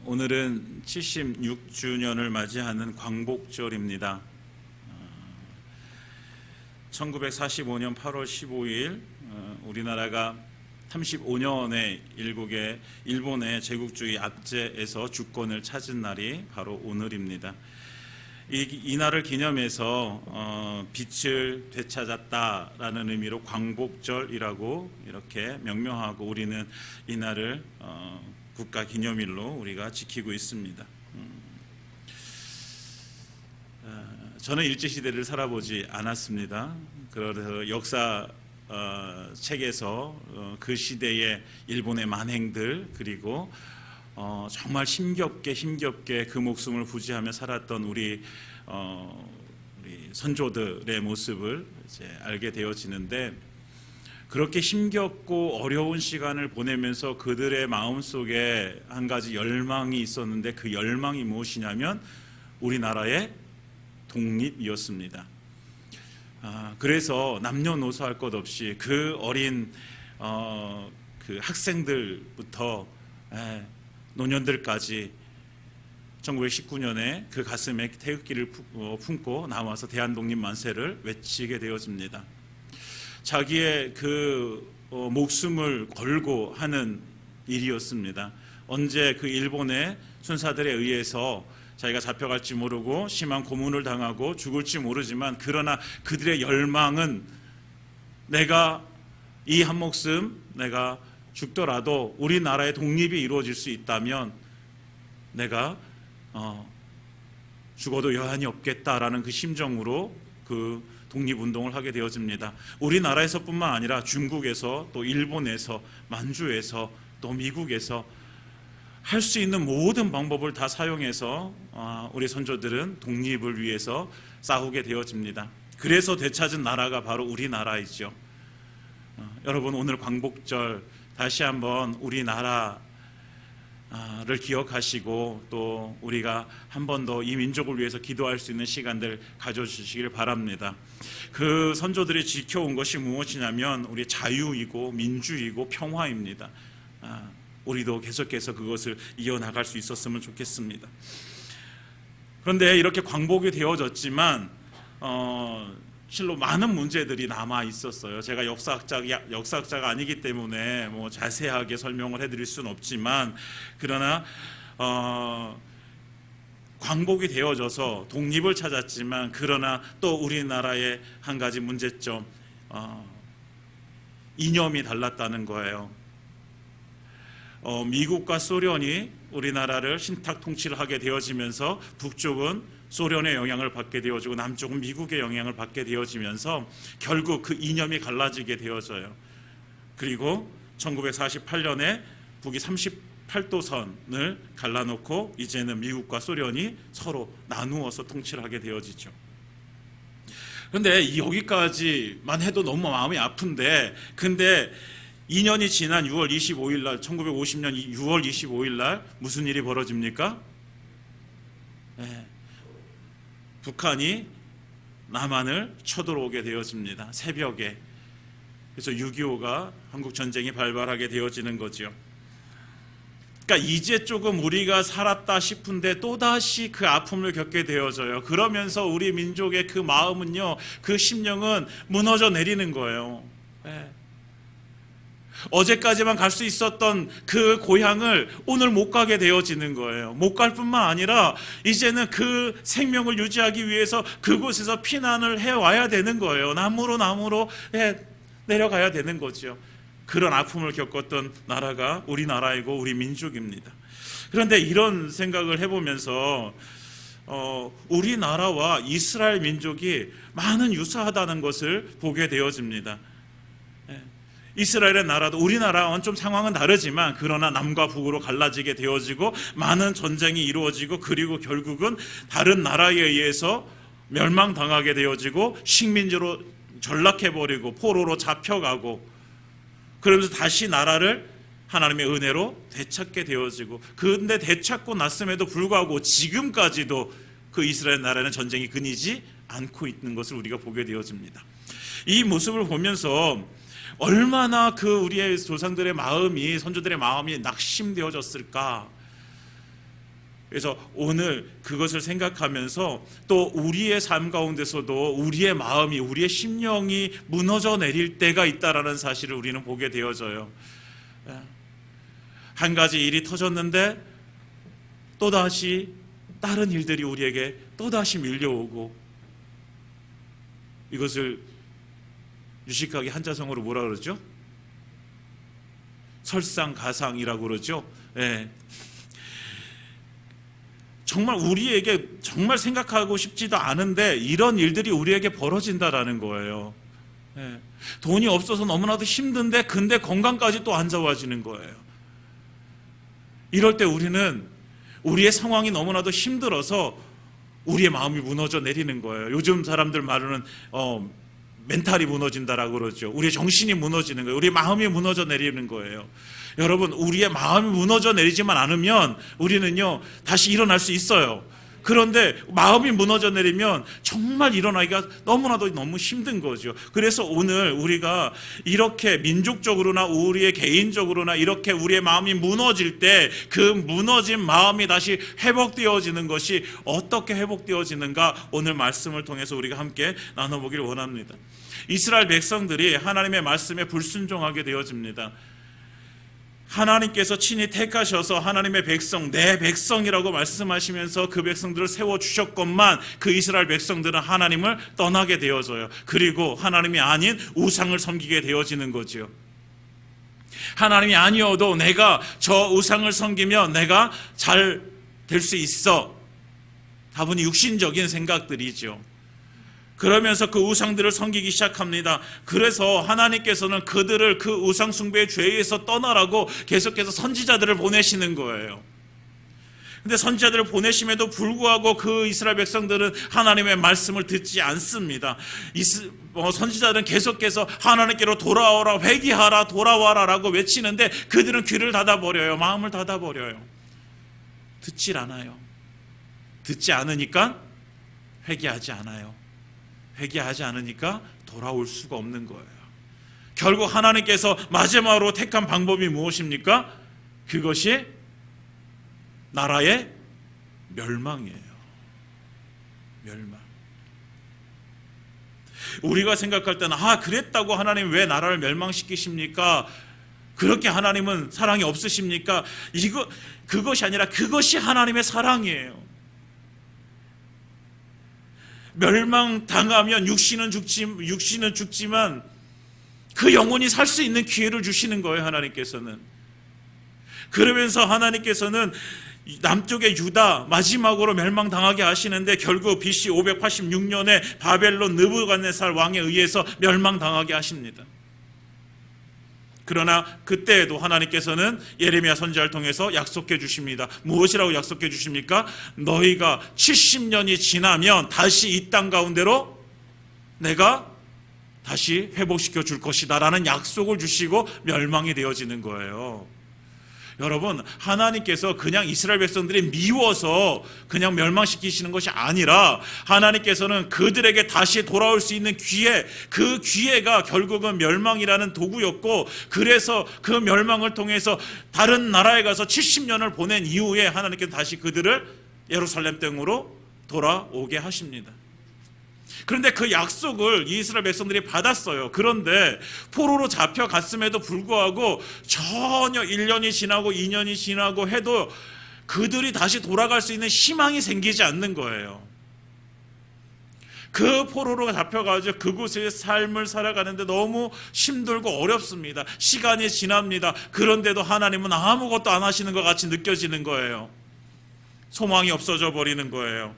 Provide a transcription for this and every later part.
오늘은 76주년을 맞이하는 광복절입니다. 1945년 8월 15일 우리나라가 35년의 일본의 제국주의 압제에서 주권을 찾은 날이 바로 오늘입니다. 이 날을 기념해서 빛을 되찾았다라는 의미로 광복절이라고 이렇게 명명하고 우리는 이 날을 국가 기념일로 우리가 지키고 있습니다. 저는 일제시대를 살아보지 않았습니다. 그래서 역사 책에서 그 시대의 일본의 만행들 그리고 정말 힘겹게 그 목숨을 부지하며 살았던 우리 선조들의 모습을 이제 알게 되어지는데, 그렇게 힘겹고 어려운 시간을 보내면서 그들의 마음속에 한 가지 열망이 있었는데, 그 열망이 무엇이냐면 우리나라의 독립이었습니다. 그래서 남녀노소 할 것 없이 그 어린 그 학생들부터 노년들까지 1919년에 그 가슴에 태극기를 품고 나와서 대한독립 만세를 외치게 되어집니다. 자기의 그 목숨을 걸고 하는 일이었습니다. 언제 그 일본의 순사들에 의해서 자기가 잡혀갈지 모르고 심한 고문을 당하고 죽을지 모르지만, 그러나 그들의 열망은 내가 이 한 목숨 내가 죽더라도 우리나라의 독립이 이루어질 수 있다면 내가 죽어도 여한이 없겠다라는 그 심정으로 그 독립운동을 하게 되어집니다. 우리나라에서뿐만 아니라 중국에서, 또 일본에서, 만주에서, 또 미국에서 할 수 있는 모든 방법을 다 사용해서 우리 선조들은 독립을 위해서 싸우게 되어집니다. 그래서 되찾은 나라가 바로 우리나라이죠. 여러분, 오늘 광복절 다시 한번 우리나라를 기억하시고 또 우리가 한 번 더 이 민족을 위해서 기도할 수 있는 시간들 가져주시길 바랍니다. 그 선조들이 지켜온 것이 무엇이냐면 우리 자유이고 민주이고 평화입니다. 우리도 계속해서 그것을 이어나갈 수 있었으면 좋겠습니다. 그런데 이렇게 광복이 되어졌지만 실로 많은 문제들이 남아 있었어요. 제가 역사학자가 아니기 때문에 뭐 자세하게 설명을 해드릴 수는 없지만, 그러나 광복이 되어져서 독립을 찾았지만, 그러나 또 우리나라의 한 가지 문제점, 이념이 달랐다는 거예요. 미국과 소련이 우리나라를 신탁 통치를 하게 되어지면서 북쪽은 소련의 영향을 받게 되어지고 남쪽은 미국의 영향을 받게 되어지면서 결국 그 이념이 갈라지게 되어져요. 그리고 1948년에 북이 38도선을 갈라놓고 이제는 미국과 소련이 서로 나누어서 통치를 하게 되어지죠. 그런데 여기까지만 해도 너무 마음이 아픈데, 근데 2년이 지난 6월 25일 날, 1950년 6월 25일 날 무슨 일이 벌어집니까? 북한이 남한을 쳐들어오게 되어집니다. 새벽에. 그래서 6.25가 한국 전쟁이 발발하게 되어지는 거죠. 그러니까 이제 조금 우리가 살았다 싶은데 또다시 그 아픔을 겪게 되어져요. 그러면서 우리 민족의 그 마음은요, 그 심령은 무너져 내리는 거예요. 어제까지만 갈 수 있었던 그 고향을 오늘 못 가게 되어지는 거예요. 못 갈 뿐만 아니라 이제는 그 생명을 유지하기 위해서 그곳에서 피난을 해와야 되는 거예요. 남으로 내려가야 되는 거죠. 그런 아픔을 겪었던 나라가 우리나라이고 우리 민족입니다. 그런데 이런 생각을 해보면서 우리나라와 이스라엘 민족이 많은 유사하다는 것을 보게 되어집니다. 이스라엘의 나라도 우리나라와는 좀 상황은 다르지만, 그러나 남과 북으로 갈라지게 되어지고 많은 전쟁이 이루어지고, 그리고 결국은 다른 나라에 의해서 멸망당하게 되어지고 식민지로 전락해버리고 포로로 잡혀가고, 그러면서 다시 나라를 하나님의 은혜로 되찾게 되어지고, 그런데 되찾고 났음에도 불구하고 지금까지도 그 이스라엘 나라는 전쟁이 끊이지 않고 있는 것을 우리가 보게 되어집니다. 이 모습을 보면서 얼마나 그 우리의 조상들의 마음이, 선조들의 마음이 낙심되어졌을까. 그래서 오늘 그것을 생각하면서 또 우리의 삶 가운데서도 우리의 마음이, 우리의 심령이 무너져 내릴 때가 있다라는 사실을 우리는 보게 되어져요. 한 가지 일이 터졌는데 또다시 다른 일들이 우리에게 또다시 밀려오고, 이것을 유식하게 한자성어로 뭐라 그러죠? 설상가상이라고 그러죠. 예. 정말 우리에게 정말 생각하고 싶지도 않은데 이런 일들이 우리에게 벌어진다라는 거예요. 예. 돈이 없어서 너무나도 힘든데 근데 건강까지 또 안 좋아지는 거예요. 이럴 때 우리는 우리의 상황이 너무나도 힘들어서 우리의 마음이 무너져 내리는 거예요. 요즘 사람들 말로는 멘탈이 무너진다라고 그러죠. 우리의 정신이 무너지는 거예요. 우리의 마음이 무너져 내리는 거예요. 여러분, 우리의 마음이 무너져 내리지만 않으면 우리는요 다시 일어날 수 있어요. 그런데 마음이 무너져 내리면 정말 일어나기가 너무나도 너무 힘든 거죠. 그래서 오늘 우리가 이렇게 민족적으로나 우리의 개인적으로나 이렇게 우리의 마음이 무너질 때 그 무너진 마음이 다시 회복되어지는 것이 어떻게 회복되어지는가, 오늘 말씀을 통해서 우리가 함께 나눠보기를 원합니다. 이스라엘 백성들이 하나님의 말씀에 불순종하게 되어집니다. 하나님께서 친히 택하셔서 하나님의 백성, 내 백성이라고 말씀하시면서 그 백성들을 세워주셨건만 그 이스라엘 백성들은 하나님을 떠나게 되어져요. 그리고 하나님이 아닌 우상을 섬기게 되어지는 거죠. 하나님이 아니어도 내가 저 우상을 섬기면 내가 잘 될 수 있어. 다분히 육신적인 생각들이죠. 그러면서 그 우상들을 섬기기 시작합니다. 그래서 하나님께서는 그들을 그 우상 숭배의 죄에서 떠나라고 계속해서 선지자들을 보내시는 거예요. 근데 선지자들을 보내심에도 불구하고 그 이스라엘 백성들은 하나님의 말씀을 듣지 않습니다. 선지자들은 계속해서 하나님께로 돌아오라, 회개하라, 돌아와라 라고 외치는데 그들은 귀를 닫아버려요. 마음을 닫아버려요. 듣질 않아요. 듣지 않으니까 회개하지 않아요. 회개하지 않으니까 돌아올 수가 없는 거예요. 결국 하나님께서 마지막으로 택한 방법이 무엇입니까? 그것이 나라의 멸망이에요. 멸망. 우리가 생각할 때는 그랬다고 하나님 왜 나라를 멸망시키십니까? 그렇게 하나님은 사랑이 없으십니까? 그것이 아니라 그것이 하나님의 사랑이에요. 멸망당하면 육신은 죽지만 그 영혼이 살 수 있는 기회를 주시는 거예요. 하나님께서는. 그러면서 하나님께서는 남쪽의 유다 마지막으로 멸망당하게 하시는데 결국 BC 586년에 바벨론 느부갓네살 왕에 의해서 멸망당하게 하십니다. 그러나 그때에도 하나님께서는 예레미야 선지자를 통해서 약속해 주십니다. 무엇이라고 약속해 주십니까? 너희가 70년이 지나면 다시 이 땅 가운데로 내가 다시 회복시켜 줄 것이다 라는 약속을 주시고 멸망이 되어지는 거예요. 여러분, 하나님께서 그냥 이스라엘 백성들이 미워서 그냥 멸망시키시는 것이 아니라 하나님께서는 그들에게 다시 돌아올 수 있는 기회, 그 기회가 결국은 멸망이라는 도구였고, 그래서 그 멸망을 통해서 다른 나라에 가서 70년을 보낸 이후에 하나님께서 다시 그들을 예루살렘 땅으로 돌아오게 하십니다. 그런데 그 약속을 이스라엘 백성들이 받았어요. 그런데 포로로 잡혀갔음에도 불구하고 전혀 1년이 지나고 2년이 지나고 해도 그들이 다시 돌아갈 수 있는 희망이 생기지 않는 거예요. 그 포로로 잡혀가지고 그곳의 삶을 살아가는데 너무 힘들고 어렵습니다. 시간이 지납니다. 그런데도 하나님은 아무것도 안 하시는 것 같이 느껴지는 거예요. 소망이 없어져 버리는 거예요.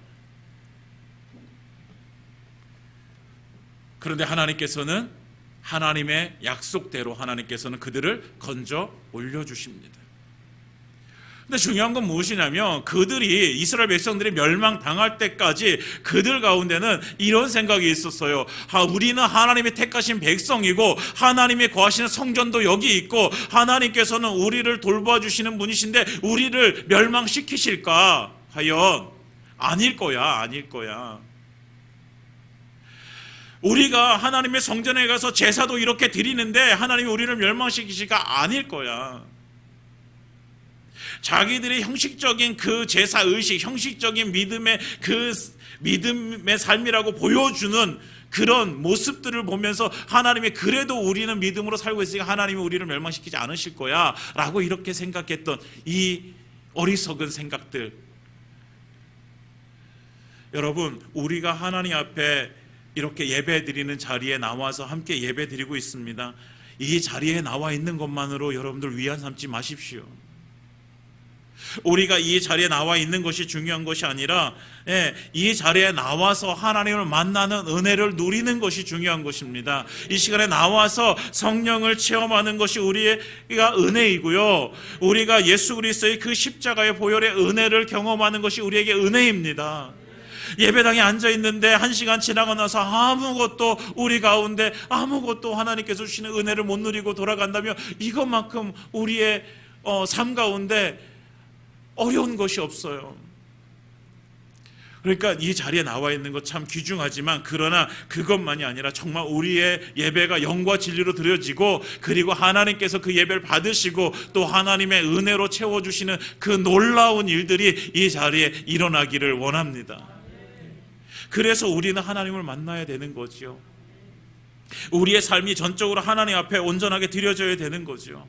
그런데 하나님께서는 하나님의 약속대로 하나님께서는 그들을 건져 올려주십니다. 근데 중요한 건 무엇이냐면 그들이 이스라엘 백성들이 멸망당할 때까지 그들 가운데는 이런 생각이 있었어요. 우리는 하나님이 택하신 백성이고 하나님이 거하시는 성전도 여기 있고 하나님께서는 우리를 돌봐주시는 분이신데 우리를 멸망시키실까? 과연 아닐 거야. 우리가 하나님의 성전에 가서 제사도 이렇게 드리는데 하나님이 우리를 멸망시키실까? 아닐 거야. 자기들의 형식적인 그 제사 의식, 형식적인 믿음의 삶이라고 보여주는 그런 모습들을 보면서 하나님이 그래도 우리는 믿음으로 살고 있으니까 하나님이 우리를 멸망시키지 않으실 거야 라고 이렇게 생각했던 이 어리석은 생각들. 여러분, 우리가 하나님 앞에 이렇게 예배 드리는 자리에 나와서 함께 예배 드리고 있습니다. 이 자리에 나와 있는 것만으로 여러분들 위안 삼지 마십시오. 우리가 이 자리에 나와 있는 것이 중요한 것이 아니라 이 자리에 나와서 하나님을 만나는 은혜를 누리는 것이 중요한 것입니다. 이 시간에 나와서 성령을 체험하는 것이 우리가 은혜이고요, 우리가 예수 그리스도의 그 십자가의 보혈의 은혜를 경험하는 것이 우리에게 은혜입니다. 예배당에 앉아있는데 1시간 지나고 나서 아무것도 우리 가운데 아무것도 하나님께서 주시는 은혜를 못 누리고 돌아간다면 이것만큼 우리의 삶 가운데 어려운 것이 없어요. 그러니까 이 자리에 나와 있는 것 참 귀중하지만, 그러나 그것만이 아니라 정말 우리의 예배가 영과 진리로 드려지고, 그리고 하나님께서 그 예배를 받으시고 또 하나님의 은혜로 채워주시는 그 놀라운 일들이 이 자리에 일어나기를 원합니다. 그래서 우리는 하나님을 만나야 되는 거지요. 우리의 삶이 전적으로 하나님 앞에 온전하게 드려져야 되는 거죠.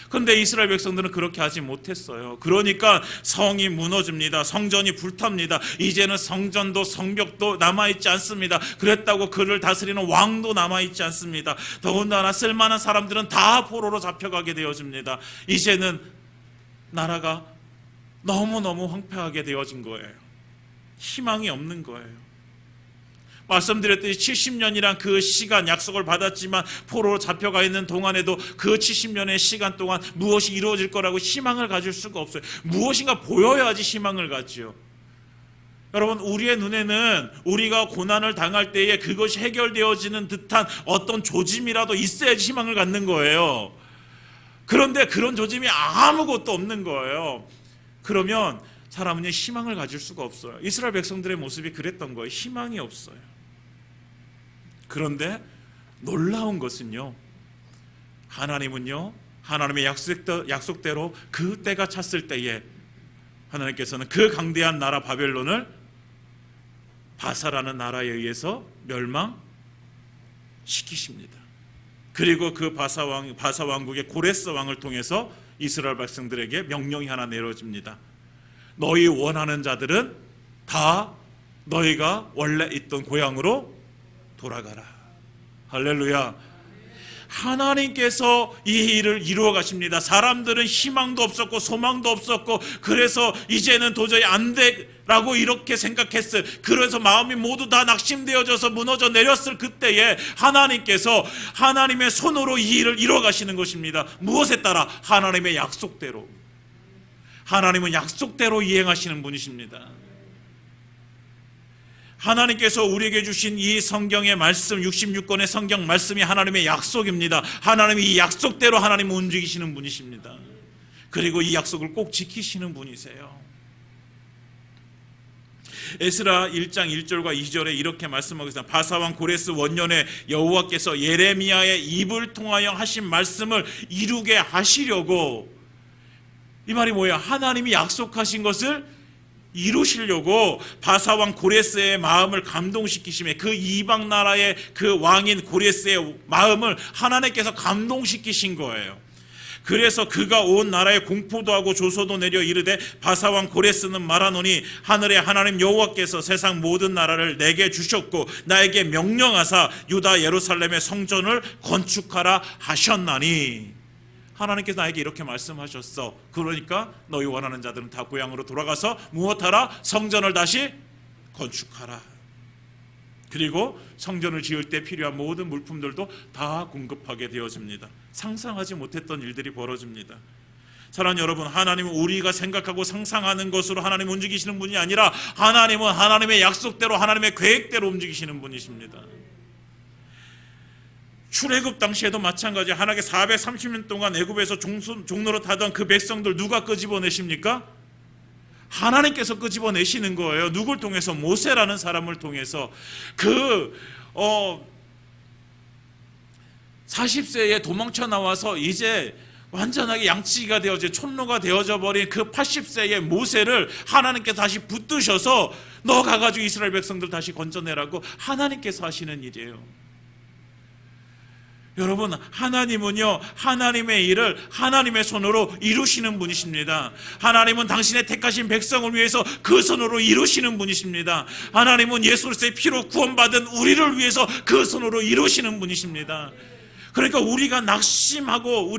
그런데 이스라엘 백성들은 그렇게 하지 못했어요. 그러니까 성이 무너집니다. 성전이 불탑니다. 이제는 성전도 성벽도 남아있지 않습니다. 그랬다고 그를 다스리는 왕도 남아있지 않습니다. 더군다나 쓸만한 사람들은 다 포로로 잡혀가게 되어집니다. 이제는 나라가 너무너무 황폐하게 되어진 거예요. 희망이 없는 거예요. 말씀드렸듯이 70년이란 그 시간, 약속을 받았지만 포로로 잡혀가 있는 동안에도 그 70년의 시간 동안 무엇이 이루어질 거라고 희망을 가질 수가 없어요. 무엇인가 보여야지 희망을 갖지요. 여러분, 우리의 눈에는 우리가 고난을 당할 때에 그것이 해결되어지는 듯한 어떤 조짐이라도 있어야지 희망을 갖는 거예요. 그런데 그런 조짐이 아무것도 없는 거예요. 그러면 사람은 희망을 가질 수가 없어요. 이스라엘 백성들의 모습이 그랬던 거예요. 희망이 없어요. 그런데 놀라운 것은요, 하나님은요, 하나님의 약속대로 그 때가 찼을 때에 하나님께서는 그 강대한 나라 바벨론을 바사라는 나라에 의해서 멸망시키십니다. 그리고 그 바사 왕국의 고레스 왕을 통해서 이스라엘 백성들에게 명령이 하나 내려집니다. 너희 원하는 자들은 다 너희가 원래 있던 고향으로 돌아가라. 할렐루야. 하나님께서 이 일을 이루어 가십니다. 사람들은 희망도 없었고 소망도 없었고, 그래서 이제는 도저히 안 되라고 이렇게 생각했어요. 그래서 마음이 모두 다 낙심되어져서 무너져 내렸을 그때에 하나님께서 하나님의 손으로 이 일을 이루어 가시는 것입니다. 무엇에 따라? 하나님의 약속대로. 하나님은 약속대로 이행하시는 분이십니다. 하나님께서 우리에게 주신 이 성경의 말씀, 66권의 성경 말씀이 하나님의 약속입니다. 하나님이 이 약속대로 하나님은 움직이시는 분이십니다. 그리고 이 약속을 꼭 지키시는 분이세요. 에스라 1장 1절과 2절에 이렇게 말씀하고 있습니다. 바사왕 고레스 원년에 여호와께서 예레미야의 입을 통하여 하신 말씀을 이루게 하시려고, 이 말이 뭐예요? 하나님이 약속하신 것을 이루시려고 바사왕 고레스의 마음을 감동시키시며, 그 이방 나라의 그 왕인 고레스의 마음을 하나님께서 감동시키신 거예요. 그래서 그가 온 나라에 공포도 하고 조소도 내려 이르되, 바사왕 고레스는 말하노니 하늘의 하나님 여호와께서 세상 모든 나라를 내게 주셨고 나에게 명령하사 유다 예루살렘의 성전을 건축하라 하셨나니. 하나님께서 나에게 이렇게 말씀하셨어. 그러니까 너희 원하는 자들은 다 고향으로 돌아가서 무엇하라? 성전을 다시 건축하라. 그리고 성전을 지을 때 필요한 모든 물품들도 다 공급하게 되어집니다. 상상하지 못했던 일들이 벌어집니다. 사랑하는 여러분, 하나님은 우리가 생각하고 상상하는 것으로 하나님 움직이시는 분이 아니라 하나님은 하나님의 약속대로, 하나님의 계획대로 움직이시는 분이십니다. 출애굽 당시에도 마찬가지. 하나님께 430년 동안 애굽에서 종로로 타던 그 백성들 누가 끄집어내십니까? 하나님께서 끄집어내시는 거예요. 누굴 통해서? 모세라는 사람을 통해서. 40세에 도망쳐 나와서 이제 완전하게 양치기가 되어져 촌로가 되어져 버린 그 80세의 모세를 하나님께서 다시 붙드셔서 너 가가지고 이스라엘 백성들 다시 건져내라고 하나님께서 하시는 일이에요. 여러분, 하나님은요, 하나님의 일을 하나님의 손으로 이루시는 분이십니다. 하나님은 당신의 택하신 백성을 위해서 그 손으로 이루시는 분이십니다. 하나님은 예수 그리스도의 피로 구원받은 우리를 위해서 그 손으로 이루시는 분이십니다. 그러니까 우리가 낙심하고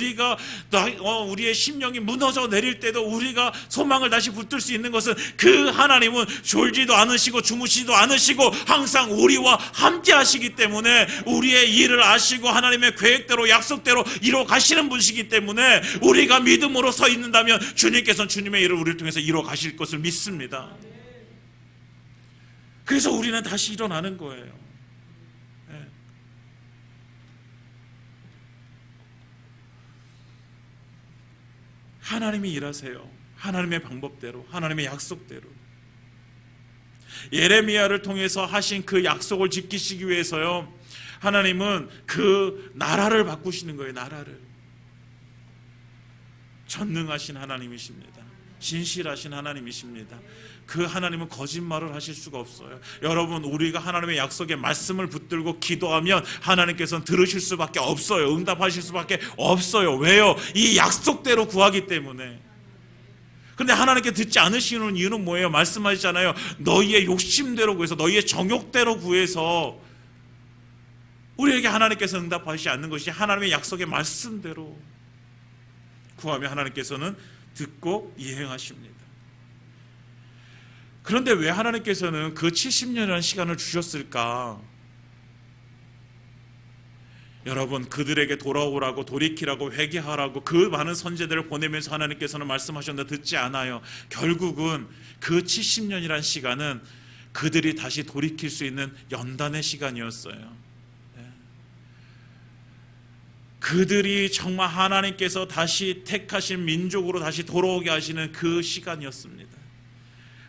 우리의 심령이 무너져 내릴 때도 우리가 소망을 다시 붙들 수 있는 것은 그 하나님은 졸지도 않으시고 주무시지도 않으시고 항상 우리와 함께 하시기 때문에, 우리의 일을 아시고 하나님의 계획대로 약속대로 이루어 가시는 분이시기 때문에 우리가 믿음으로 서 있는다면 주님께서는 주님의 일을 우리를 통해서 이루어 가실 것을 믿습니다. 그래서 우리는 다시 일어나는 거예요. 하나님이 일하세요. 하나님의 방법대로, 하나님의 약속대로. 예레미야를 통해서 하신 그 약속을 지키시기 위해서요, 하나님은 그 나라를 바꾸시는 거예요. 나라를. 전능하신 하나님이십니다. 진실하신 하나님이십니다. 그 하나님은 거짓말을 하실 수가 없어요. 여러분, 우리가 하나님의 약속의 말씀을 붙들고 기도하면 하나님께서는 들으실 수밖에 없어요. 응답하실 수밖에 없어요. 왜요? 이 약속대로 구하기 때문에. 그런데 하나님께 듣지 않으시는 이유는 뭐예요? 말씀하시잖아요. 너희의 욕심대로 구해서, 너희의 정욕대로 구해서. 우리에게 하나님께서 응답하시지 않는 것이 하나님의 약속의 말씀대로 구하면 하나님께서는 듣고 이행하십니다. 그런데 왜 하나님께서는 그 70년이라는 시간을 주셨을까? 여러분, 그들에게 돌아오라고, 돌이키라고, 회개하라고 그 많은 선지자들을 보내면서 하나님께서는 말씀하셨는데 듣지 않아요. 결국은 그 70년이라는 시간은 그들이 다시 돌이킬 수 있는 연단의 시간이었어요. 그들이 정말 하나님께서 다시 택하신 민족으로 다시 돌아오게 하시는 그 시간이었습니다.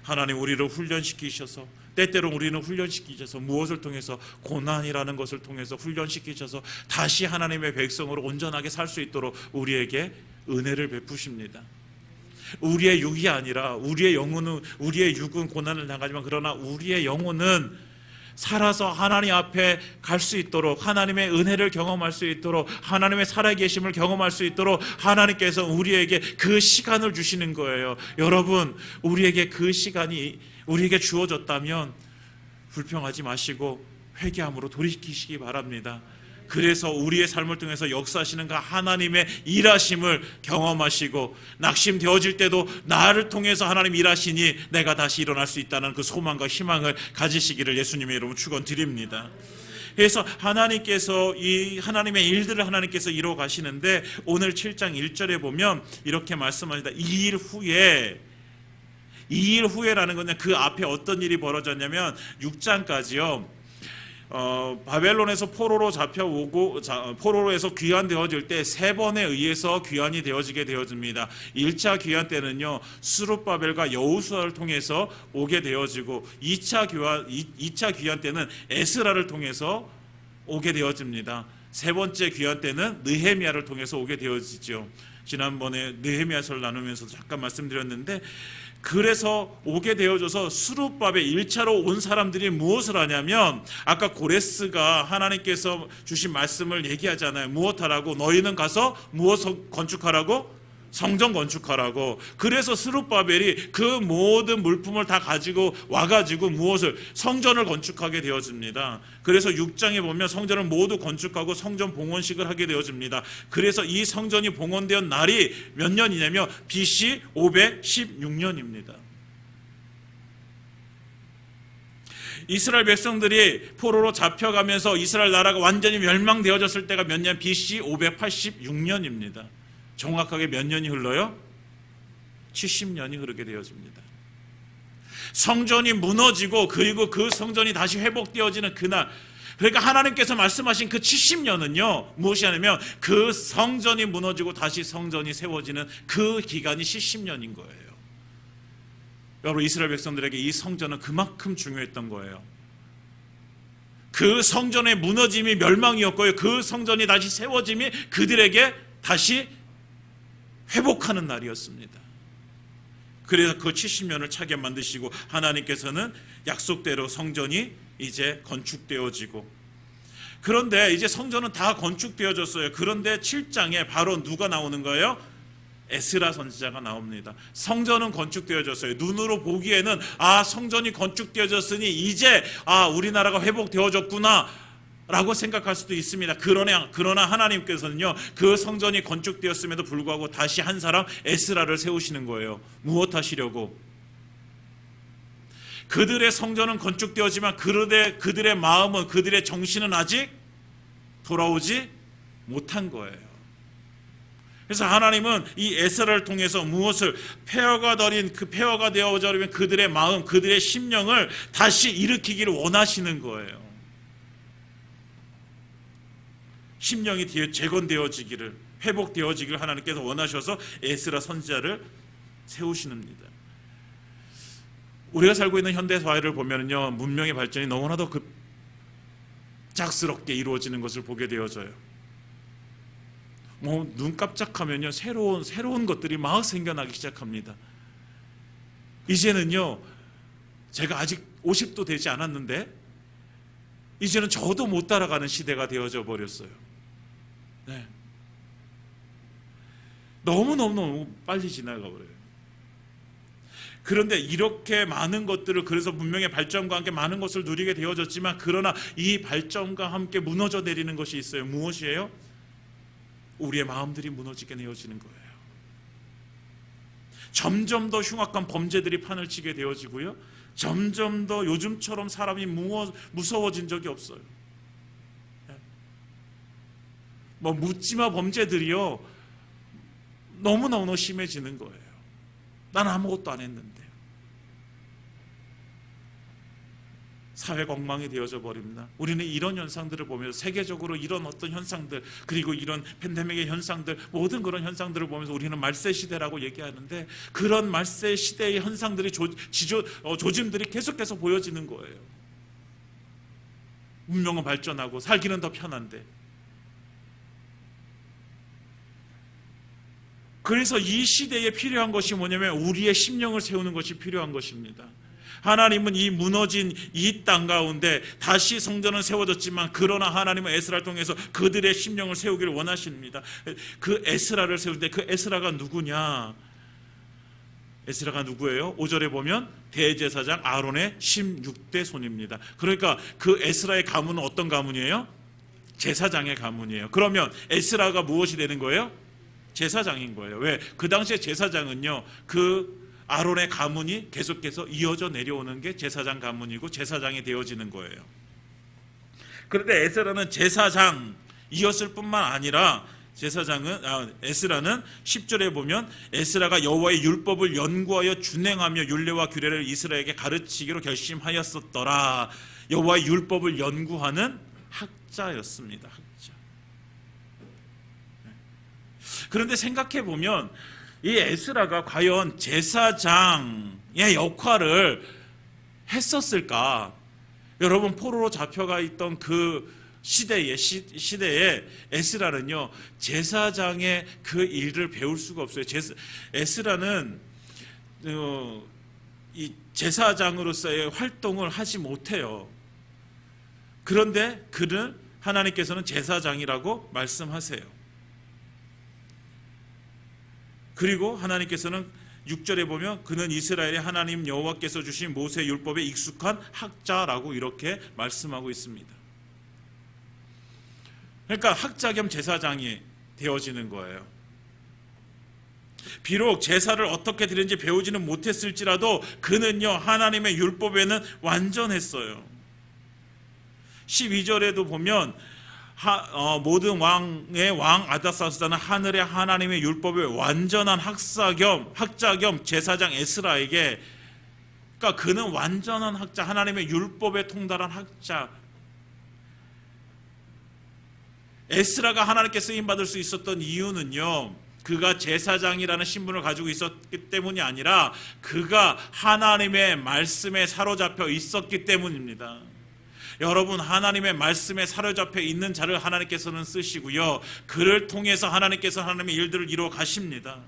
하나님, 우리를 훈련시키셔서, 때때로 우리는 훈련시키셔서, 무엇을 통해서? 고난이라는 것을 통해서 훈련시키셔서 다시 하나님의 백성으로 온전하게 살 수 있도록 우리에게 은혜를 베푸십니다. 우리의 육이 아니라, 우리의 육은 고난을 당하지만 그러나 우리의 영혼은 살아서 하나님 앞에 갈 수 있도록, 하나님의 은혜를 경험할 수 있도록, 하나님의 살아계심을 경험할 수 있도록 하나님께서 우리에게 그 시간을 주시는 거예요. 여러분, 우리에게 그 시간이 우리에게 주어졌다면 불평하지 마시고 회개함으로 돌이키시기 바랍니다. 그래서 우리의 삶을 통해서 역사하시는 그 하나님의 일하심을 경험하시고, 낙심되어질 때도 나를 통해서 하나님 일하시니 내가 다시 일어날 수 있다는 그 소망과 희망을 가지시기를 예수님의 이름으로 축원드립니다. 그래서 하나님께서 이 하나님의 일들을 하나님께서 이루어 가시는데, 오늘 7장 1절에 보면 이렇게 말씀하십니다. 이 일 후에라는 것은 그 앞에 어떤 일이 벌어졌냐면 6장까지요. 바벨론에서 포로로 잡혀오고 포로로에서 귀환되어질 때 3번에 의해서 귀환이 되어지게 되어집니다. 1차 귀환 때는요, 스룹바벨과 여호수아를 통해서 오게 되어지고, 2차 귀환 때는 에스라를 통해서 오게 되어집니다. 3번째 귀환 때는 느헤미야를 통해서 오게 되어지죠. 지난번에 느헤미야서를 나누면서 잠깐 말씀드렸는데, 그래서 오게 되어져서 스룹바벨 1차로 온 사람들이 무엇을 하냐면, 아까 고레스가 하나님께서 주신 말씀을 얘기하잖아요. 무엇하라고? 너희는 가서 무엇을 건축하라고? 성전 건축하라고. 그래서 스룹바벨이 그 모든 물품을 다 가지고 와가지고 무엇을? 성전을 건축하게 되어집니다. 그래서 6장에 보면 성전을 모두 건축하고 성전 봉헌식을 하게 되어집니다. 그래서 이 성전이 봉헌된 날이 몇 년이냐면 BC 516년입니다. 이스라엘 백성들이 포로로 잡혀가면서 이스라엘 나라가 완전히 멸망되어졌을 때가 몇 년? BC 586년입니다. 정확하게 몇 년이 흘러요? 70년이 흐르게 되어집니다. 성전이 무너지고, 그리고 그 성전이 다시 회복되어지는 그날, 그러니까 하나님께서 말씀하신 그 70년은요 무엇이냐면, 그 성전이 무너지고 다시 성전이 세워지는 그 기간이 70년인 거예요. 여러분, 이스라엘 백성들에게 이 성전은 그만큼 중요했던 거예요. 그 성전의 무너짐이 멸망이었고요, 그 성전이 다시 세워짐이 그들에게 다시 회복하는 날이었습니다. 그래서 그 70년을 차게 만드시고 하나님께서는 약속대로 성전이 이제 건축되어지고, 그런데 이제 성전은 다 건축되어졌어요. 그런데 7장에 바로 누가 나오는 거예요? 에스라 선지자가 나옵니다. 성전은 건축되어졌어요. 눈으로 보기에는 성전이 건축되어졌으니 이제 우리나라가 회복되어졌구나 라고 생각할 수도 있습니다. 그러나 하나님께서는요, 그 성전이 건축되었음에도 불구하고 다시 한 사람 에스라를 세우시는 거예요. 무엇 하시려고? 그들의 성전은 건축되었지만 그들의 마음은, 그들의 정신은 아직 돌아오지 못한 거예요. 그래서 하나님은 이 에스라를 통해서 무엇을, 폐허가 되어버린 그들의 마음, 그들의 심령을 다시 일으키기를 원하시는 거예요. 심령이 재건되어지기를, 회복되어지기를 하나님께서 원하셔서 에스라 선지자를 세우시는입니다. 우리가 살고 있는 현대 사회를 보면요, 문명의 발전이 너무나도 급작스럽게 이루어지는 것을 보게 되어져요. 눈 깜짝하면요, 새로운 것들이 막 생겨나기 시작합니다. 이제는요, 제가 아직 50도 되지 않았는데 이제는 저도 못 따라가는 시대가 되어져 버렸어요. 네. 너무 빨리 지나가 버려요. 그런데 이렇게 많은 것들을, 그래서 문명의 발전과 함께 많은 것을 누리게 되어졌지만, 그러나 이 발전과 함께 무너져 내리는 것이 있어요. 무엇이에요? 우리의 마음들이 무너지게 되어지는 거예요. 점점 더 흉악한 범죄들이 판을 치게 되어지고요, 점점 더 요즘처럼 사람이 무서워진 적이 없어요. 묻지마 범죄들이요, 너무너무 심해지는 거예요. 난 아무것도 안 했는데. 사회가 엉망이 되어져 버립니다. 우리는 이런 현상들을 보면서, 세계적으로 이런 어떤 현상들, 그리고 이런 팬데믹의 현상들, 모든 그런 현상들을 보면서 우리는 말세 시대라고 얘기하는데, 그런 말세 시대의 현상들이 조짐들이 계속해서 보여지는 거예요. 문명은 발전하고 살기는 더 편한데. 그래서 이 시대에 필요한 것이 뭐냐면 우리의 심령을 세우는 것이 필요한 것입니다. 하나님은 이 무너진 이 땅 가운데 다시 성전은 세워졌지만, 그러나 하나님은 에스라를 통해서 그들의 심령을 세우기를 원하십니다. 그 에스라를 세우는데, 그 에스라가 누구냐? 에스라가 누구예요? 5절에 보면 대제사장 아론의 16대 손입니다. 그러니까 그 에스라의 가문은 어떤 가문이에요? 제사장의 가문이에요. 그러면 에스라가 무엇이 되는 거예요? 제사장인 거예요. 왜? 그 당시에 제사장은요, 그 아론의 가문이 계속해서 이어져 내려오는 게 제사장 가문이고 제사장이 되어지는 거예요. 그런데 에스라는 제사장이었을 뿐만 아니라, 에스라는 10절에 보면 에스라가 여호와의 율법을 연구하여 준행하며 율례와 규례를 이스라엘에게 가르치기로 결심하였었더라. 여호와의 율법을 연구하는 학자였습니다. 학자. 그런데 생각해 보면 이 에스라가 과연 제사장의 역할을 했었을까? 여러분, 포로로 잡혀가 있던 그 시대에 에스라는요, 제사장의 그 일을 배울 수가 없어요. 에스라는 이 제사장으로서의 활동을 하지 못해요. 그런데 그는, 하나님께서는 제사장이라고 말씀하세요. 그리고 하나님께서는 6절에 보면 그는 이스라엘의 하나님 여호와께서 주신 모세 율법에 익숙한 학자라고 이렇게 말씀하고 있습니다. 그러니까 학자 겸 제사장이 되어지는 거예요. 비록 제사를 어떻게 드리는지 배우지는 못했을지라도 그는요, 하나님의 율법에는 완전했어요. 12절에도 보면 모든 왕의 왕 아닥사스다는 하늘의 하나님의 율법의 완전한 학자 겸 제사장 에스라에게, 그러니까 그는 완전한 학자, 하나님의 율법에 통달한 학자. 에스라가 하나님께 쓰임받을 수 있었던 이유는요, 그가 제사장이라는 신분을 가지고 있었기 때문이 아니라 그가 하나님의 말씀에 사로잡혀 있었기 때문입니다. 여러분, 하나님의 말씀에 사로잡혀 있는 자를 하나님께서는 쓰시고요, 그를 통해서 하나님께서 하나님의 일들을 이루어 가십니다.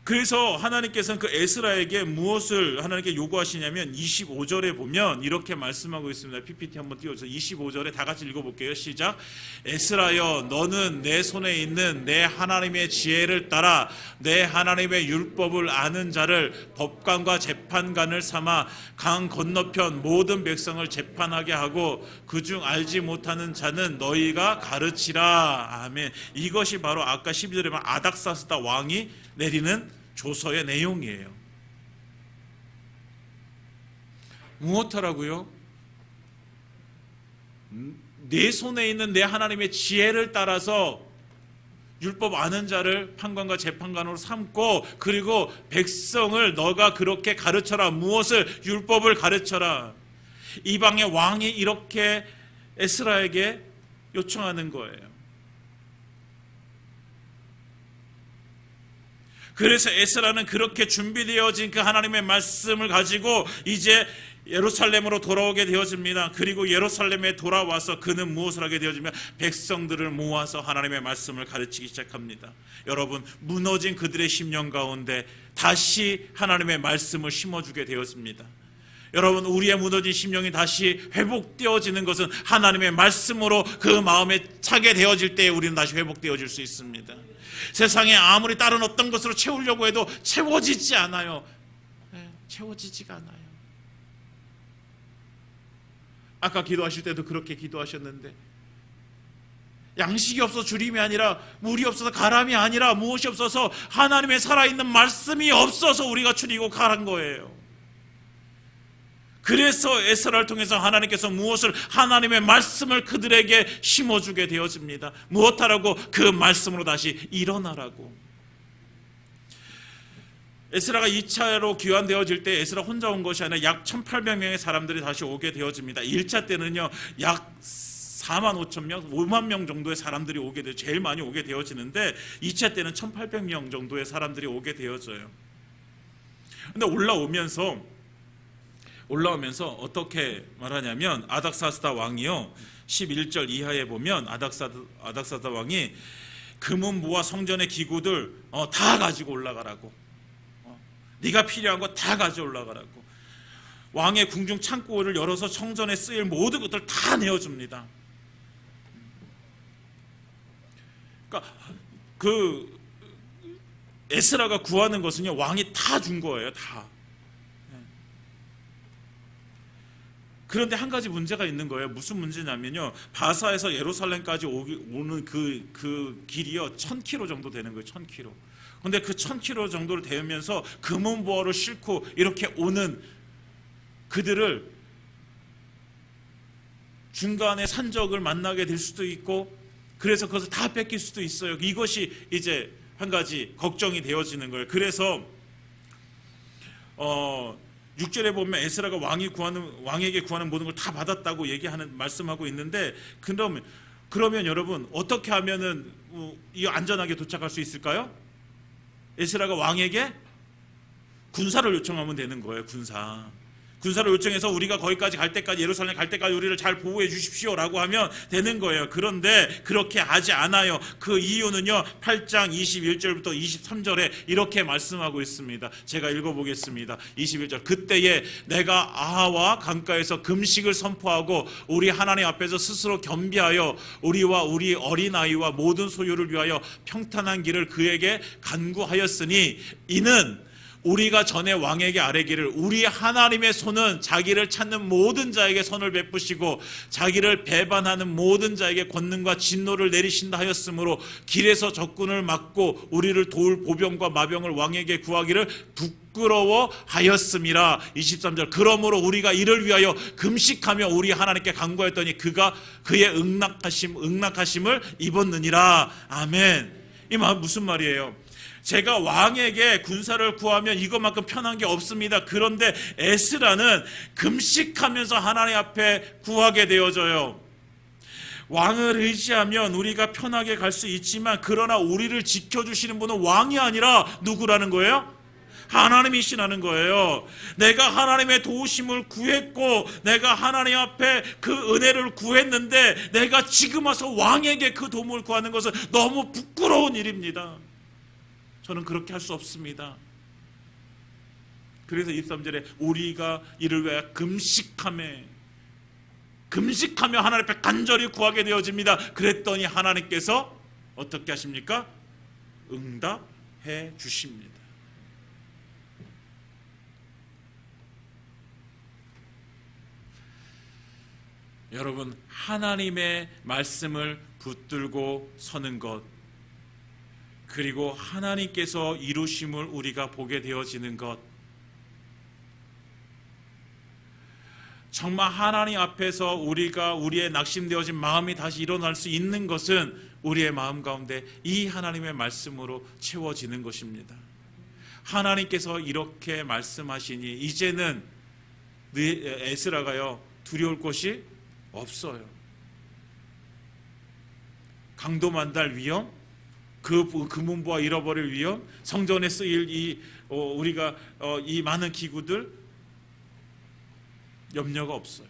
그래서 하나님께서는 그 에스라에게 무엇을 하나님께 요구하시냐면 25절에 보면 이렇게 말씀하고 있습니다. PPT 한번 띄워주세요. 25절에 다 같이 읽어볼게요. 시작. 에스라여, 너는 내 손에 있는 내 하나님의 지혜를 따라 내 하나님의 율법을 아는 자를 법관과 재판관을 삼아 강 건너편 모든 백성을 재판하게 하고 그중 알지 못하는 자는 너희가 가르치라. 아멘. 이것이 바로 아까 12절에 보면 아닥사스다 왕이 내리는 조서의 내용이에요. 무엇하라고요? 내 손에 있는 내 하나님의 지혜를 따라서 율법 아는 자를 판관과 재판관으로 삼고, 그리고 백성을 너가 그렇게 가르쳐라. 무엇을? 율법을 가르쳐라. 이방의 왕이 이렇게 에스라에게 요청하는 거예요. 그래서 에스라는 그렇게 준비되어진 그 하나님의 말씀을 가지고 이제 예루살렘으로 돌아오게 되어집니다. 그리고 예루살렘에 돌아와서 그는 무엇을 하게 되어지면 백성들을 모아서 하나님의 말씀을 가르치기 시작합니다. 여러분, 무너진 그들의 심령 가운데 다시 하나님의 말씀을 심어주게 되었습니다. 여러분, 우리의 무너진 심령이 다시 회복되어지는 것은 하나님의 말씀으로 그 마음에 차게 되어질 때에 우리는 다시 회복되어질 수 있습니다. 세상에 아무리 다른 어떤 것으로 채우려고 해도 채워지지 않아요. 채워지지가 않아요. 아까 기도하실 때도 그렇게 기도하셨는데, 양식이 없어서 주림이 아니라, 물이 없어서 가람이 아니라, 무엇이 없어서 하나님의 살아있는 말씀이 없어서 우리가 추리고 가란 거예요. 그래서 에스라를 통해서 하나님께서 무엇을? 하나님의 말씀을 그들에게 심어주게 되어집니다. 무엇하라고? 그 말씀으로 다시 일어나라고. 에스라가 2차로 귀환되어질 때 에스라 혼자 온 것이 아니라 약 1800명의 사람들이 다시 오게 되어집니다. 1차 때는요, 약 4만 5천 명, 5만 명 정도의 사람들이 오게 되어, 제일 많이 오게 되어지는데 2차 때는 1800명 정도의 사람들이 오게 되어져요. 근데 올라오면서 어떻게 말하냐면, 아닥사스다 왕이요, 11절 이하에 보면 아닥사스다 왕이 금은보와 성전의 기구들 다 가지고 올라가라고, 네가 필요한 거 다 가지고 올라가라고, 왕의 궁중 창고를 열어서 성전에 쓰일 모든 것들 다 내어줍니다. 그러니까 그 에스라가 구하는 것은요, 왕이 다 준 거예요. 다. 그런데 한 가지 문제가 있는 거예요. 무슨 문제냐면요, 바사에서 예루살렘까지 오는 그 길이요, 1000km 정도 되는 거예요. 1000km. 근데 그 1000km 정도를 되면서 금은보화를 싣고 이렇게 오는 그들을 중간에 산적을 만나게 될 수도 있고, 그래서 그것을 다 뺏길 수도 있어요. 이것이 이제 한 가지 걱정이 되어지는 거예요. 그래서 6절에 보면 에스라가 왕에게 구하는 모든 걸 다 받았다고 말씀하고 있는데, 그러면 여러분, 어떻게 하면은 이 안전하게 도착할 수 있을까요? 에스라가 왕에게 군사를 요청하면 되는 거예요. 군사를 요청해서 우리가 거기까지 갈 때까지, 예루살렘 갈 때까지 우리를 잘 보호해 주십시오라고 하면 되는 거예요. 그런데 그렇게 하지 않아요. 그 이유는요, 8장 21절부터 23절에 이렇게 말씀하고 있습니다. 제가 읽어보겠습니다. 21절. 그때에 내가 아하와 강가에서 금식을 선포하고 우리 하나님 앞에서 스스로 겸비하여 우리와 우리 어린아이와 모든 소유를 위하여 평탄한 길을 그에게 간구하였으니, 이는 우리가 전에 왕에게 아뢰기를 우리 하나님의 손은 자기를 찾는 모든 자에게 선을 베푸시고 자기를 배반하는 모든 자에게 권능과 진노를 내리신다 하였으므로 길에서 적군을 막고 우리를 도울 보병과 마병을 왕에게 구하기를 부끄러워하였음이라. 23절. 그러므로 우리가 이를 위하여 금식하며 우리 하나님께 간구했더니 그가 그의 응낙하심을 입었느니라. 아멘. 이 말 무슨 말이에요? 제가 왕에게 군사를 구하면 이것만큼 편한 게 없습니다. 그런데 에스라는 금식하면서 하나님 앞에 구하게 되어져요. 왕을 의지하면 우리가 편하게 갈 수 있지만, 그러나 우리를 지켜주시는 분은 왕이 아니라 누구라는 거예요? 하나님이시라는 거예요. 내가 하나님의 도우심을 구했고 내가 하나님 앞에 그 은혜를 구했는데, 내가 지금 와서 왕에게 그 도움을 구하는 것은 너무 부끄러운 일입니다. 저는 그렇게 할 수 없습니다. 그래서 23절에 우리가 이를 위하여 금식하며 하나님 앞에 간절히 구하게 되어집니다. 그랬더니 하나님께서 어떻게 하십니까? 응답해 주십니다. 여러분, 하나님의 말씀을 붙들고 서는 것, 그리고 하나님께서 이루심을 우리가 보게 되어지는 것, 정말 하나님 앞에서 우리의 낙심되어진 마음이 다시 일어날 수 있는 것은 우리의 마음 가운데 이 하나님의 말씀으로 채워지는 것입니다. 하나님께서 이렇게 말씀하시니 이제는 에스라가요, 두려울 것이 없어요. 강도 만달 위험, 금은보화 잃어버릴 위험, 성전에 쓰일 우리가 이 많은 기구들 염려가 없어요.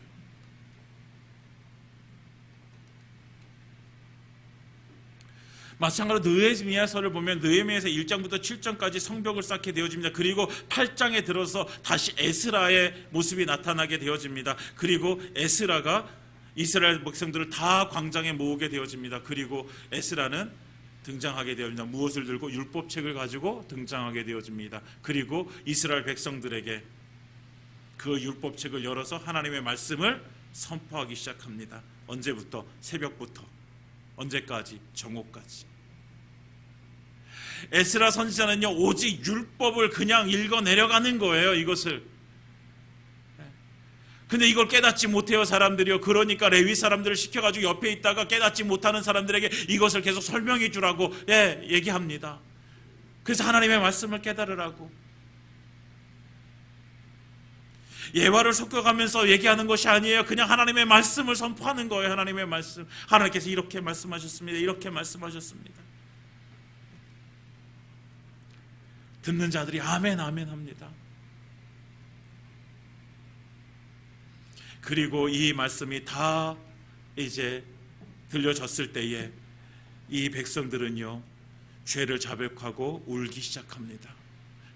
마찬가지로 느헤미야서를 보면 느헤미야서 1장부터 7장까지 성벽을 쌓게 되어집니다. 그리고 8장에 들어서 다시 에스라의 모습이 나타나게 되어집니다. 그리고 에스라가 이스라엘 백성들을 다 광장에 모으게 되어집니다. 그리고 에스라는 등장하게 되어집니다. 무엇을 들고? 율법책을 가지고 등장하게 되어집니다. 그리고 이스라엘 백성들에게 그 율법책을 열어서 하나님의 말씀을 선포하기 시작합니다. 언제부터? 새벽부터. 언제까지? 정오까지. 에스라 선지자는요, 오직 율법을 그냥 읽어 내려가는 거예요, 이것을. 근데 이걸 깨닫지 못해요, 사람들이요. 그러니까 레위 사람들을 시켜가지고 옆에 있다가 깨닫지 못하는 사람들에게 이것을 계속 설명해 주라고 얘기합니다. 그래서 하나님의 말씀을 깨달으라고. 예화를 섞어가면서 얘기하는 것이 아니에요. 그냥 하나님의 말씀을 선포하는 거예요. 하나님의 말씀. 하나님께서 이렇게 말씀하셨습니다. 이렇게 말씀하셨습니다. 듣는 자들이 아멘 아멘 합니다. 그리고 이 말씀이 다 이제 들려졌을 때에 이 백성들은요, 죄를 자백하고 울기 시작합니다.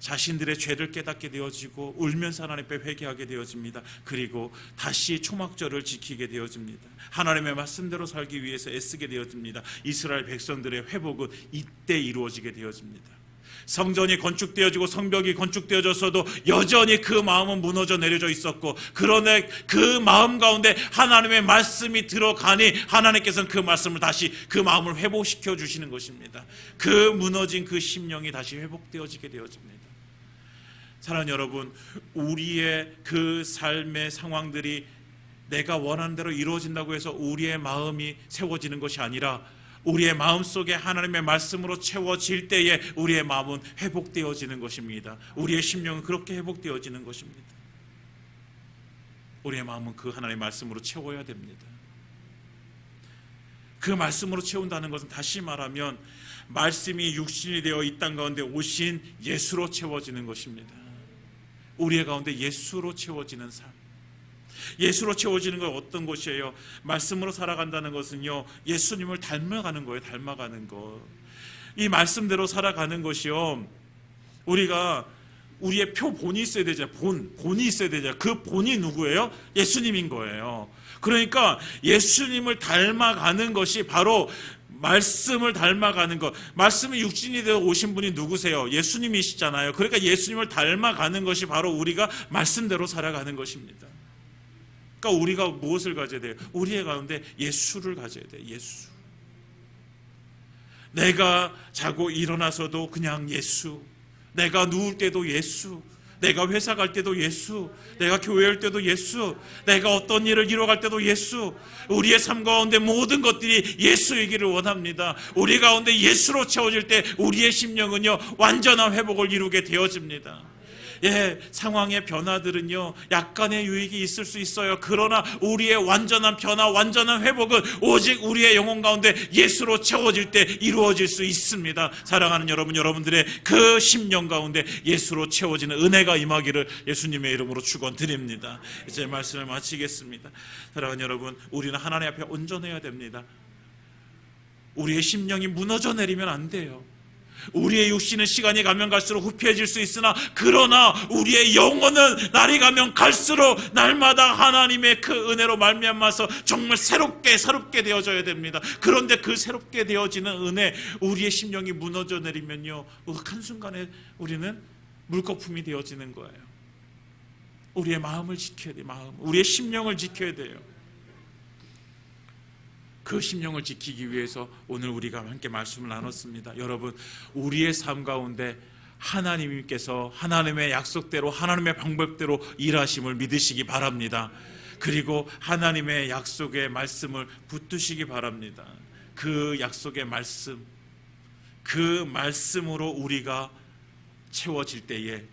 자신들의 죄를 깨닫게 되어지고 울면서 하나님 앞에 회개하게 되어집니다. 그리고 다시 초막절을 지키게 되어집니다. 하나님의 말씀대로 살기 위해서 애쓰게 되어집니다. 이스라엘 백성들의 회복은 이때 이루어지게 되어집니다. 성전이 건축되어지고 성벽이 건축되어졌어도 여전히 그 마음은 무너져 내려져 있었고, 그러나 그 마음 가운데 하나님의 말씀이 들어가니 하나님께서는 그 말씀을 다시 그 마음을 회복시켜 주시는 것입니다. 그 무너진 그 심령이 다시 회복되어지게 되어집니다. 사랑하는 여러분, 우리의 그 삶의 상황들이 내가 원하는 대로 이루어진다고 해서 우리의 마음이 세워지는 것이 아니라 우리의 마음속에 하나님의 말씀으로 채워질 때에 우리의 마음은 회복되어지는 것입니다. 우리의 심령은 그렇게 회복되어지는 것입니다. 우리의 마음은 그 하나님의 말씀으로 채워야 됩니다. 그 말씀으로 채운다는 것은 다시 말하면 말씀이 육신이 되어 이 땅 가운데 오신 예수로 채워지는 것입니다. 우리의 가운데 예수로 채워지는 삶. 예수로 채워지는 건 어떤 것이에요? 말씀으로 살아간다는 것은요, 예수님을 닮아가는 거예요. 닮아가는 것. 이 말씀대로 살아가는 것이요, 우리가 우리의 표본이 있어야 되잖아요. 본이 있어야 되잖아요. 그 본이 누구예요? 예수님인 거예요. 그러니까 예수님을 닮아가는 것이 바로 말씀을 닮아가는 것. 말씀이 육신이 되어 오신 분이 누구세요? 예수님이시잖아요. 그러니까 예수님을 닮아가는 것이 바로 우리가 말씀대로 살아가는 것입니다. 그러니까 우리가 무엇을 가져야 돼요? 우리의 가운데 예수를 가져야 돼요. 예수. 내가 자고 일어나서도 그냥 예수. 내가 누울 때도 예수. 내가 회사 갈 때도 예수. 내가 교회 올 때도 예수. 내가 어떤 일을 이뤄갈 때도 예수. 우리의 삶 가운데 모든 것들이 예수이기를 원합니다. 우리 가운데 예수로 채워질 때 우리의 심령은요, 완전한 회복을 이루게 되어집니다. 상황의 변화들은요, 약간의 유익이 있을 수 있어요. 그러나 우리의 완전한 변화, 완전한 회복은 오직 우리의 영혼 가운데 예수로 채워질 때 이루어질 수 있습니다. 사랑하는 여러분, 여러분들의 그 심령 가운데 예수로 채워지는 은혜가 임하기를 예수님의 이름으로 축원드립니다. 이제 말씀을 마치겠습니다. 사랑하는 여러분, 우리는 하나님 앞에 온전해야 됩니다. 우리의 심령이 무너져 내리면 안 돼요. 우리의 육신은 시간이 가면 갈수록 후패해질 수 있으나 그러나 우리의 영혼은 날이 가면 갈수록 날마다 하나님의 그 은혜로 말미암아서 정말 새롭게 되어져야 됩니다. 그런데 그 새롭게 되어지는 은혜, 우리의 심령이 무너져 내리면요, 한순간에 우리는 물거품이 되어지는 거예요. 우리의 마음을 지켜야 돼요. 우리의 심령을 지켜야 돼요. 그 심령을 지키기 위해서 오늘 우리가 함께 말씀을 나눴습니다. 여러분, 우리의 삶 가운데 하나님께서 하나님의 약속대로 하나님의 방법대로 일하심을 믿으시기 바랍니다. 그리고 하나님의 약속의 말씀을 붙드시기 바랍니다. 그 약속의 말씀, 그 말씀으로 우리가 채워질 때에,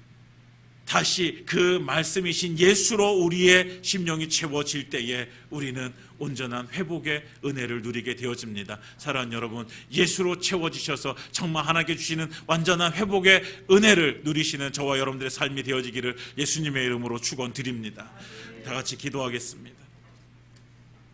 다시 그 말씀이신 예수로 우리의 심령이 채워질 때에 우리는 온전한 회복의 은혜를 누리게 되어집니다. 사랑하는 여러분, 예수로 채워지셔서 정말 하나님께 주시는 완전한 회복의 은혜를 누리시는 저와 여러분들의 삶이 되어지기를 예수님의 이름으로 축원드립니다. 다 같이 기도하겠습니다.